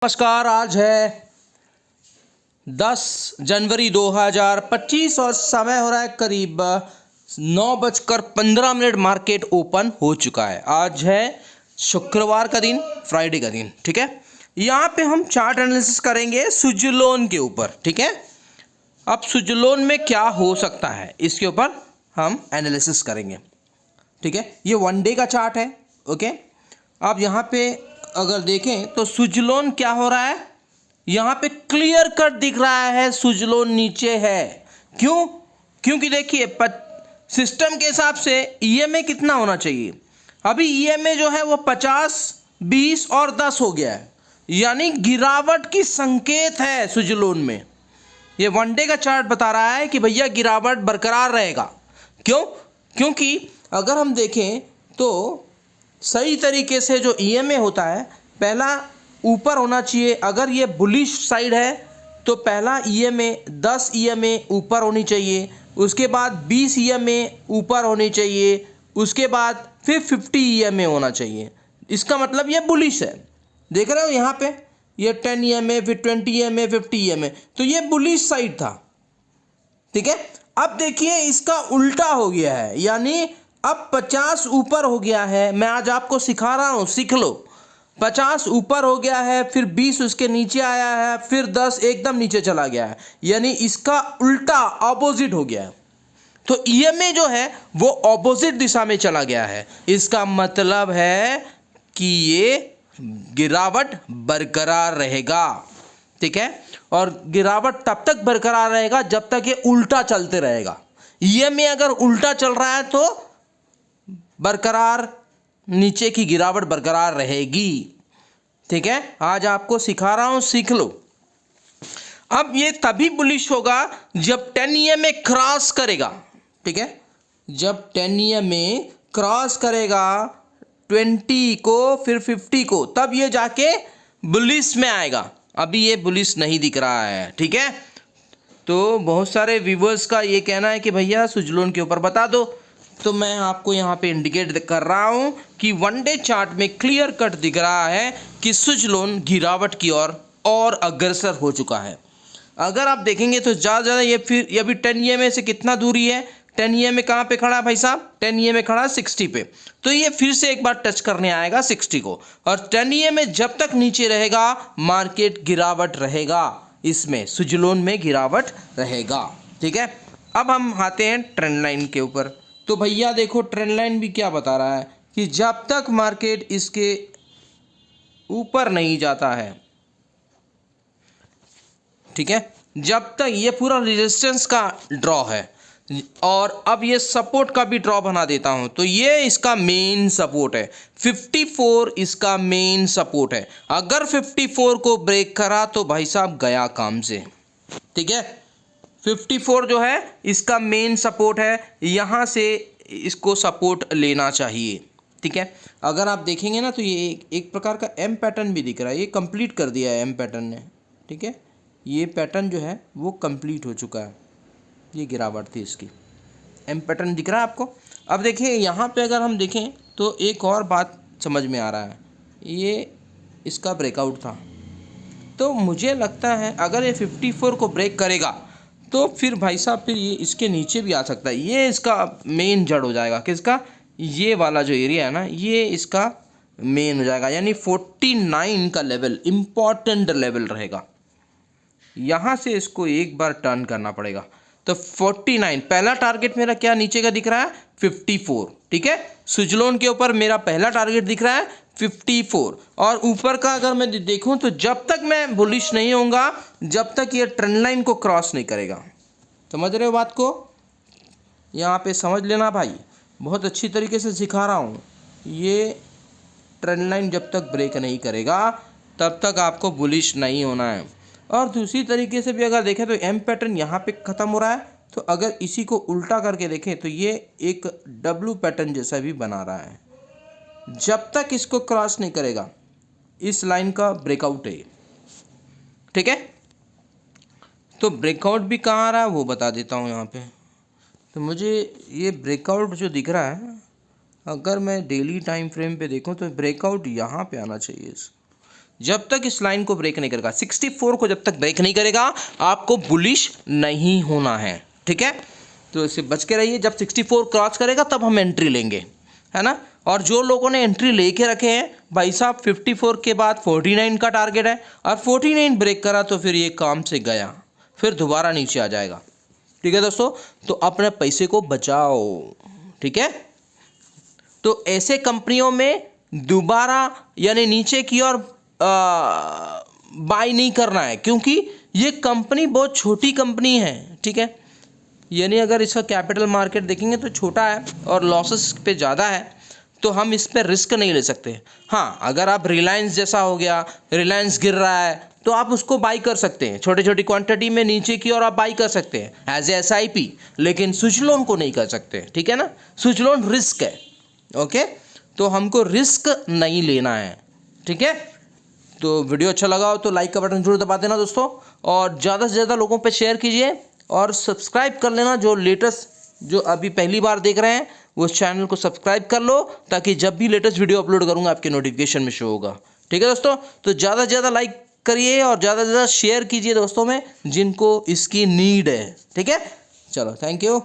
नमस्कार। आज है 10 जनवरी 2025 और समय हो रहा है करीब 9:15। मार्केट ओपन हो चुका है। आज है शुक्रवार का दिन, फ्राइडे का दिन। ठीक है, यहाँ पे हम चार्ट एनालिसिस करेंगे सुजलोन के ऊपर। ठीक है, अब सुजलोन में क्या हो सकता है इसके ऊपर हम एनालिसिस करेंगे। ठीक है, ये वन डे का चार्ट है। ओके, आप यहाँ पे अगर देखें तो सुजलोन क्या हो रहा है, यहाँ पे क्लियर कट दिख रहा है सुजलोन नीचे है। क्यों? क्योंकि देखिए सिस्टम के हिसाब से ईएमए कितना होना चाहिए। अभी ईएमए जो है वो 50, 20 और 10 हो गया है, यानी गिरावट की संकेत है सुजलोन में। ये वन डे का चार्ट बता रहा है कि भैया गिरावट बरकरार रहेगा। क्यों? क्योंकि अगर हम देखें तो सही तरीके से जो ईएमए होता है, पहला ऊपर होना चाहिए। अगर ये बुलिश साइड है तो पहला ईएमए 10 ईएमए ऊपर होनी चाहिए, उसके बाद 20 ईएमए ऊपर होनी चाहिए, उसके बाद फिर 50 ईएमए होना चाहिए। इसका मतलब ये बुलिश है। देख रहे हो यहाँ पे ये 10 ईएमए, फिर 20 ईएमए, 50 ईएमए, तो ये बुलिश साइड था। ठीक है, अब देखिए इसका उल्टा हो गया है, यानी अब 50 ऊपर हो गया है। मैं आज आपको सिखा रहा हूं, सीख लो। 50 ऊपर हो गया है, फिर 20 उसके नीचे आया है, फिर 10 एकदम नीचे चला गया है, यानी इसका उल्टा ऑपोजिट हो गया है। तो ईएमए जो है वो ऑपोजिट दिशा में चला गया है। इसका मतलब है कि ये गिरावट बरकरार रहेगा। ठीक है, और गिरावट तब तक बरकरार रहेगा जब तक ये उल्टा चलते रहेगा। ईएमए अगर उल्टा चल रहा है तो बरकरार नीचे की गिरावट बरकरार रहेगी। ठीक है, आज आपको सिखा रहा हूं, सीख लो। अब ये तभी बुलिश होगा जब 10 ईएमए क्रॉस करेगा। ठीक है, जब 10 ईएमए क्रॉस करेगा 20 को, फिर 50 को, तब ये जाके बुलिश में आएगा। अभी ये बुलिश नहीं दिख रहा है। ठीक है, तो बहुत सारे व्यूवर्स का ये कहना है कि भैया सुजलोन के ऊपर बता दो, तो मैं आपको यहाँ पे इंडिकेट कर रहा हूँ कि वन डे चार्ट में क्लियर कट दिख रहा है कि सुजलोन गिरावट की ओर और अग्रसर हो चुका है। अगर आप देखेंगे तो ज़्यादा ये फिर ये अभी 10 ईएमए से कितना दूरी है। 10 ईएमए कहाँ पे खड़ा है भाई साहब? 10 ईएमए खड़ा है 60 पे, तो ये फिर से एक बार टच करने आएगा 60 को। और 10 ईएमए जब तक नीचे रहेगा मार्केट गिरावट रहेगा, इसमें सुजलोन में गिरावट रहेगा। ठीक है, अब हम आते हैं ट्रेंड लाइन के ऊपर। तो भैया देखो ट्रेंड लाइन भी क्या बता रहा है कि जब तक मार्केट इसके ऊपर नहीं जाता है, ठीक है, जब तक ये पूरा रेजिस्टेंस का ड्रॉ है, और अब ये सपोर्ट का भी ड्रॉ बना देता हूं, तो ये इसका मेन सपोर्ट है। 54 इसका मेन सपोर्ट है। अगर 54 को ब्रेक करा तो भाई साहब गया काम से। ठीक है, 54 जो है इसका मेन सपोर्ट है, यहाँ से इसको सपोर्ट लेना चाहिए। ठीक है, अगर आप देखेंगे ना तो ये एक प्रकार का एम पैटर्न भी दिख रहा है। ये कंप्लीट कर दिया है एम पैटर्न ने। ठीक है, ये पैटर्न जो है वो कंप्लीट हो चुका है। ये गिरावट थी इसकी, एम पैटर्न दिख रहा है आपको। अब देखिए यहाँ पे अगर हम देखें तो एक और बात समझ में आ रहा है, ये इसका ब्रेकआउट था। तो मुझे लगता है अगर ये 54 को ब्रेक करेगा तो फिर भाई साहब फिर ये इसके नीचे भी आ सकता है। ये इसका मेन जड़ हो जाएगा। किसका? ये वाला जो एरिया है ना, ये इसका मेन हो जाएगा, यानी 49 का लेवल इम्पॉर्टेंट लेवल रहेगा। यहाँ से इसको एक बार टर्न करना पड़ेगा। तो 49 पहला टारगेट मेरा क्या नीचे का दिख रहा है? 54। ठीक है, सुजलोन के ऊपर मेरा पहला टारगेट दिख रहा है 54, और ऊपर का अगर मैं देखूं तो जब तक मैं बुलिश नहीं होऊंगा जब तक ये ट्रेंड लाइन को क्रॉस नहीं करेगा। समझ रहे हो बात को? यहाँ पे समझ लेना भाई, बहुत अच्छी तरीके से सिखा रहा हूँ। ये ट्रेंड लाइन जब तक ब्रेक नहीं करेगा तब तक आपको बुलिश नहीं होना है। और दूसरी तरीके से भी अगर देखें तो एम पैटर्न यहाँ पे ख़त्म हो रहा है, तो अगर इसी को उल्टा करके देखें तो ये एक डब्लू पैटर्न जैसा भी बना रहा है। जब तक इसको क्रॉस नहीं करेगा इस लाइन का ब्रेकआउट है। ठीक है, तो ब्रेकआउट भी कहाँ आ रहा है वो बता देता हूँ यहाँ पे। तो मुझे ये ब्रेकआउट जो दिख रहा है, अगर मैं डेली टाइम फ्रेम पे देखूँ तो ब्रेकआउट यहाँ पे आना चाहिए। जब तक इस लाइन को ब्रेक नहीं करेगा, 64 को जब तक ब्रेक नहीं करेगा आपको बुलिश नहीं होना है, ठीक है। तो इससे बच के रहिए, जब 64 क्रॉस करेगा तब हम एंट्री लेंगे, है ना। और जो लोगों ने एंट्री लेके रखे हैं भाई साहब, 54 के बाद 49 का टारगेट है, और 49 ब्रेक करा तो फिर ये काम से गया, फिर दोबारा नीचे आ जाएगा, ठीक है दोस्तों। तो अपने पैसे को बचाओ, ठीक है। तो ऐसे कंपनियों में दोबारा यानी नीचे की ओर बाय नहीं करना है, क्योंकि ये कंपनी बहुत छोटी कंपनी है, ठीक है। यानी अगर इसका कैपिटल मार्केट देखेंगे तो छोटा है और लॉसेस पे ज़्यादा है, तो हम इस पर रिस्क नहीं ले सकते। हाँ, अगर आप रिलायंस जैसा हो गया, रिलायंस गिर रहा है तो आप उसको बाई कर सकते हैं, छोटी छोटी क्वांटिटी में नीचे की ओर आप बाई कर सकते हैं एज ए SIP, लेकिन सुजलोन को नहीं कर सकते, ठीक है ना। सुजलोन रिस्क है, ओके। तो हमको रिस्क नहीं लेना है, ठीक है। तो वीडियो अच्छा लगा हो तो लाइक का बटन जरूर दबा देना दोस्तों, और ज़्यादा से ज़्यादा लोगों पे शेयर कीजिए, और सब्सक्राइब कर लेना। जो लेटेस्ट, जो अभी पहली बार देख रहे हैं वो चैनल को सब्सक्राइब कर लो, ताकि जब भी लेटेस्ट वीडियो अपलोड करूँगा आपके नोटिफिकेशन में शो होगा, ठीक है दोस्तों। तो ज़्यादा से ज़्यादा लाइक करिए और ज़्यादा से ज़्यादा शेयर कीजिए दोस्तों में जिनको इसकी नीड है, ठीक है। चलो, थैंक यू।